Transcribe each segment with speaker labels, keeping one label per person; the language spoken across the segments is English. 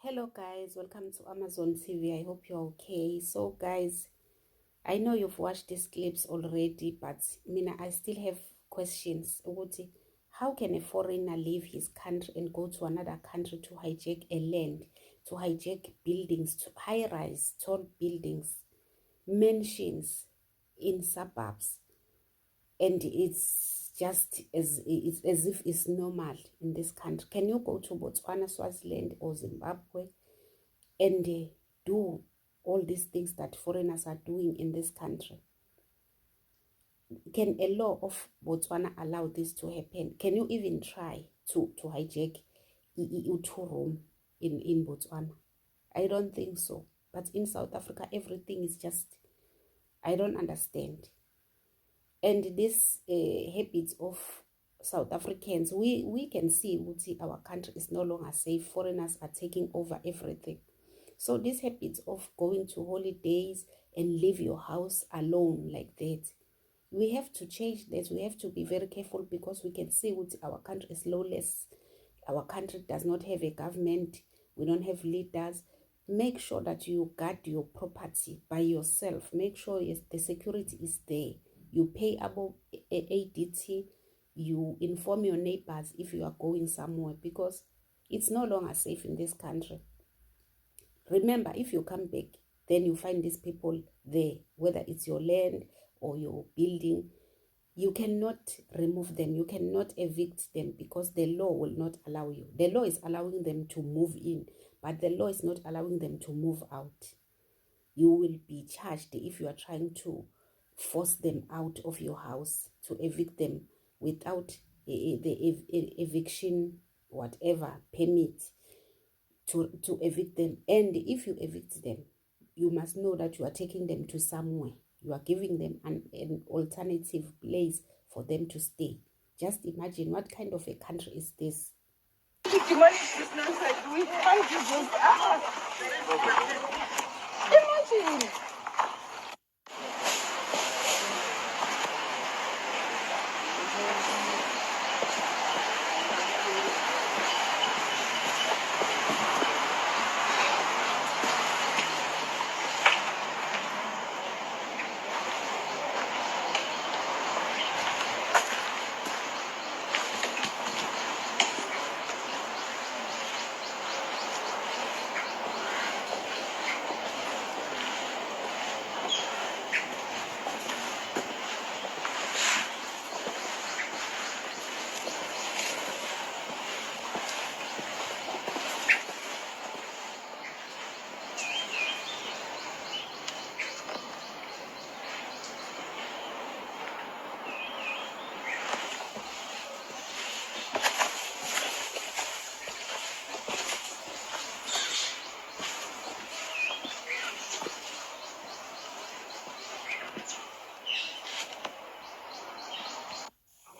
Speaker 1: Hello guys, welcome to Amazon TV. I hope you're okay. So guys, I know you've watched these clips already, but I still have questions. How can a foreigner leave his country and go to another country to hijack a land, to hijack buildings, to high-rise, tall buildings, mansions in suburbs, and it's just as if it's normal in this country? Can you go to Botswana, Swaziland, or Zimbabwe and do all these things that foreigners are doing in this country? Can a law of Botswana allow this to happen? Can you even try to hijack two room in Botswana? I don't think so. But in South Africa, everything is just, I don't understand. And this habits of South Africans, we can see our country is no longer safe. Foreigners are taking over everything. So this habits of going to holidays and leave your house alone like that, we have to change that. We have to be very careful, because we can see our country is lawless. Our country does not have a government. We don't have leaders. Make sure that you guard your property by yourself. Make sure the security is there. You pay about ADT. You inform your neighbors if you are going somewhere, because it's no longer safe in this country. Remember, if you come back, then you find these people there, whether it's your land or your building. You cannot remove them. You cannot evict them, because the law will not allow you. The law is allowing them to move in, but the law is not allowing them to move out. You will be charged if you are trying to force them out of your house, to evict them without the eviction, whatever, permit to evict them. And if you evict them, you must know that you are taking them to somewhere. You are giving them an alternative place for them to stay. Just imagine, what kind of a country is this? Imagine.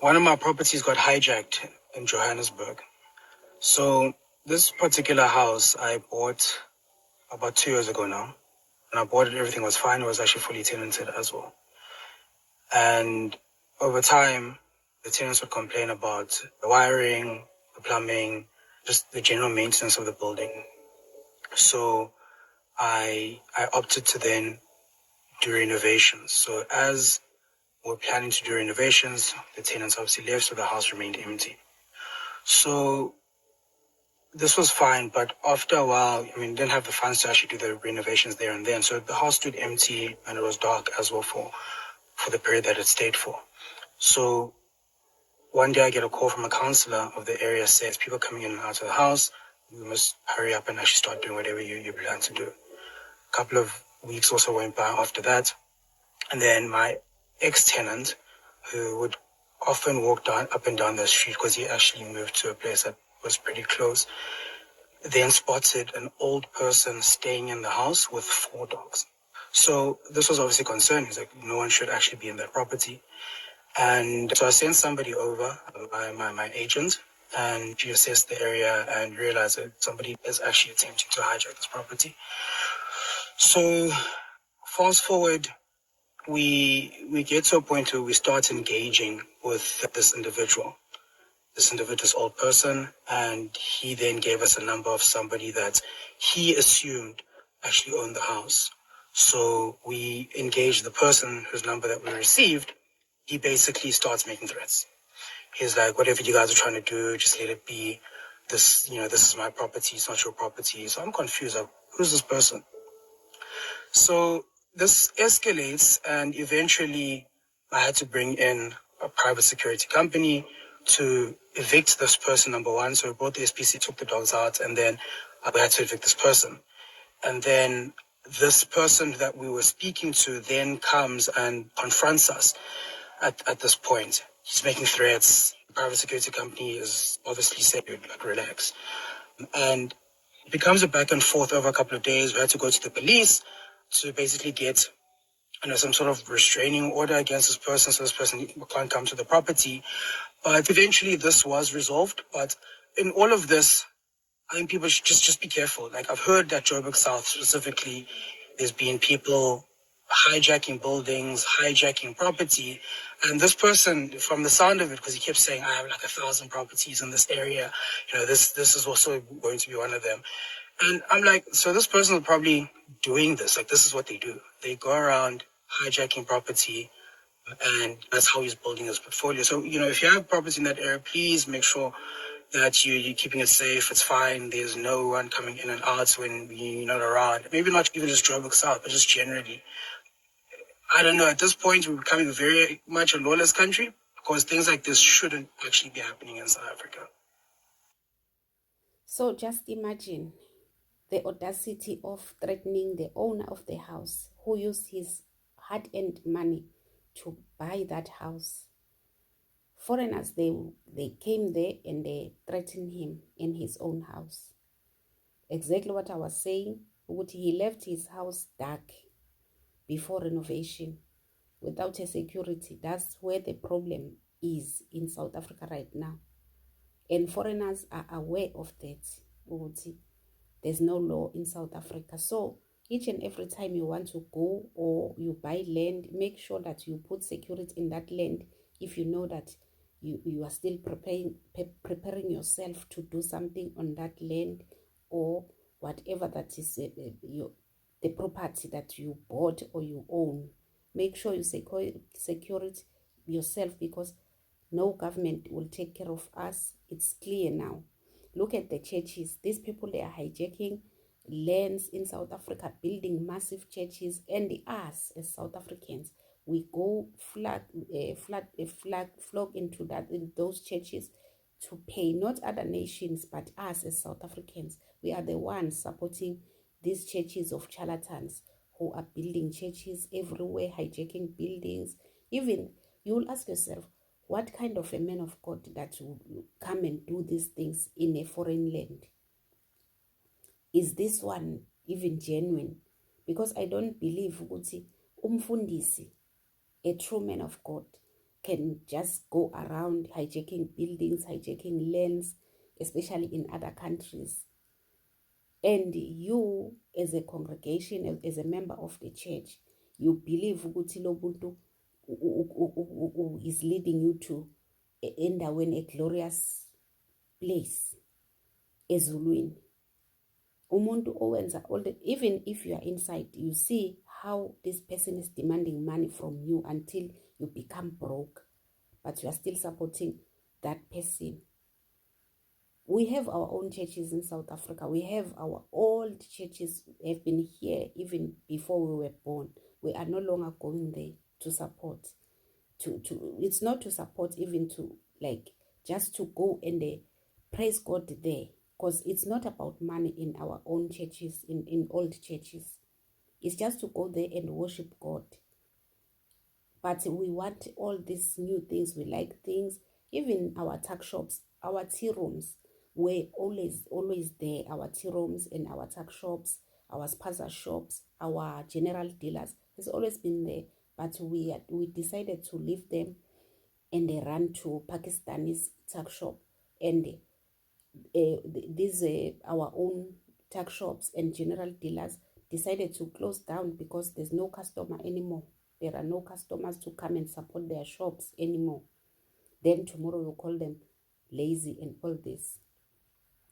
Speaker 2: One of my properties got hijacked in Johannesburg. So this particular house I bought about 2 years ago now. And I bought it, everything was fine. It was actually fully tenanted as well. And over time, the tenants would complain about the wiring, the plumbing, just the general maintenance of the building. So I opted to then do renovations. So as we're planning to do renovations, the tenants obviously left, so the house remained empty. So this was fine, but after a while, didn't have the funds to actually do the renovations there and then. So the house stood empty and it was dark as well for the period that it stayed for. So one day I get a call from a councillor of the area, says people coming in and out of the house, you must hurry up and actually start doing whatever you plan to do. A couple of weeks also went by after that. And then my ex-tenant, who would often walk up and down the street because he actually moved to a place that was pretty close, then spotted an old person staying in the house with 4 dogs. So this was obviously concerning. It's like no one should actually be in that property. And so I sent somebody over, my agent, and she assessed the area and realized that somebody is actually attempting to hijack this property. So fast forward, we get to a point where we start engaging with this old person, and he then gave us a number of somebody that he assumed actually owned the house. So we engaged the person whose number that we received. He basically starts making threats. He's like, whatever you guys are trying to do, just let it be. This is my property, it's not your property. So I'm confused, like, who's this person? So this escalates, and eventually I had to bring in a private security company to evict this person, number one. So we brought the SPC, took the dogs out, and then we had to evict this person. And then this person that we were speaking to then comes and confronts us at this point. He's making threats. The private security company is obviously saying, like, relax. And it becomes a back and forth over a couple of days. We had to go to the police to basically get some sort of restraining order against this person, so this person can't come to the property. But eventually this was resolved. But in all of this, I think people should just be careful. Like, I've heard that Joburg South specifically, there's been people hijacking buildings, hijacking property. And this person, from the sound of it, because he kept saying, I have like 1,000 properties in this area, this is also going to be one of them. And I'm like, so this person is probably doing this. Like, this is what they do. They go around hijacking property, and that's how he's building his portfolio. So, if you have property in that area, please make sure that you're keeping it safe. It's fine. There's no one coming in and out when you're not around. Maybe not even just Joburg South, but just generally. I don't know. At this point, we're becoming very much a lawless country, because things like this shouldn't actually be happening in South Africa.
Speaker 1: So just imagine the audacity of threatening the owner of the house who used his hard-earned money to buy that house. Foreigners, they came there and they threatened him in his own house. Exactly what I was saying. He left his house dark before renovation without a security. That's where the problem is in South Africa right now. And foreigners are aware of that. There's no law in South Africa. So each and every time you want to go or you buy land, make sure that you put security in that land. If you know that you are still preparing yourself to do something on that land, or whatever that is the property that you bought or you own, make sure you secure it yourself, because no government will take care of us. It's clear now. Look at the churches. These people, they are hijacking lands in South Africa, building massive churches, and us as South Africans, we go flock into in those churches to pay, not other nations, but us as South Africans. We are the ones supporting these churches of charlatans who are building churches everywhere, hijacking buildings. Even you will ask yourself, what kind of a man of God that will come and do these things in a foreign land? Is this one even genuine? Because I don't believe ukuthi umfundisi, a true man of God, can just go around hijacking buildings, hijacking lands, especially in other countries. And you, as a congregation, as a member of the church, you believe ukuthi lo muntu is leading you to endaweni a glorious place ezulwini. Umuntu owenza all the, even if you are inside, you see how this person is demanding money from you until you become broke, but you are still supporting that person. We have our own churches in South Africa. We have our old churches have been here even before we were born. We are no longer going there to support. It's not to support, even to like just to go and praise God there, because it's not about money in our own churches, in old churches. It's just to go there and worship God. But we want all these new things. We like things. Even our tuck shops, our tea rooms were always there. Our tea rooms and our tuck shops, our spaza shops, our general dealers has always been there, but we decided to leave them and they run to Pakistani's tuck shop, and these our own tuck shops and general dealers decided to close down because there's no customer anymore. There are no customers to come and support their shops anymore. Then tomorrow we'll call them lazy and all this.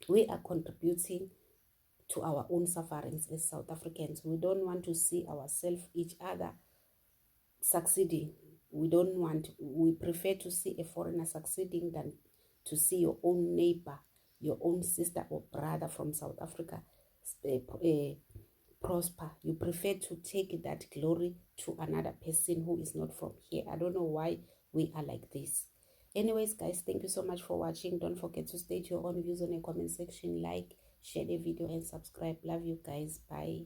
Speaker 1: We are contributing to our own sufferings as South Africans. We don't want to see ourselves, each other succeeding. We prefer to see a foreigner succeeding than to see your own neighbor, your own sister or brother from South Africa prosper. You prefer to take that glory to another person who is not from here. I don't know why we are like this. Anyways, guys, thank you so much for watching. Don't forget to state your own views on the comment section, like, share the video and subscribe. Love you guys. Bye.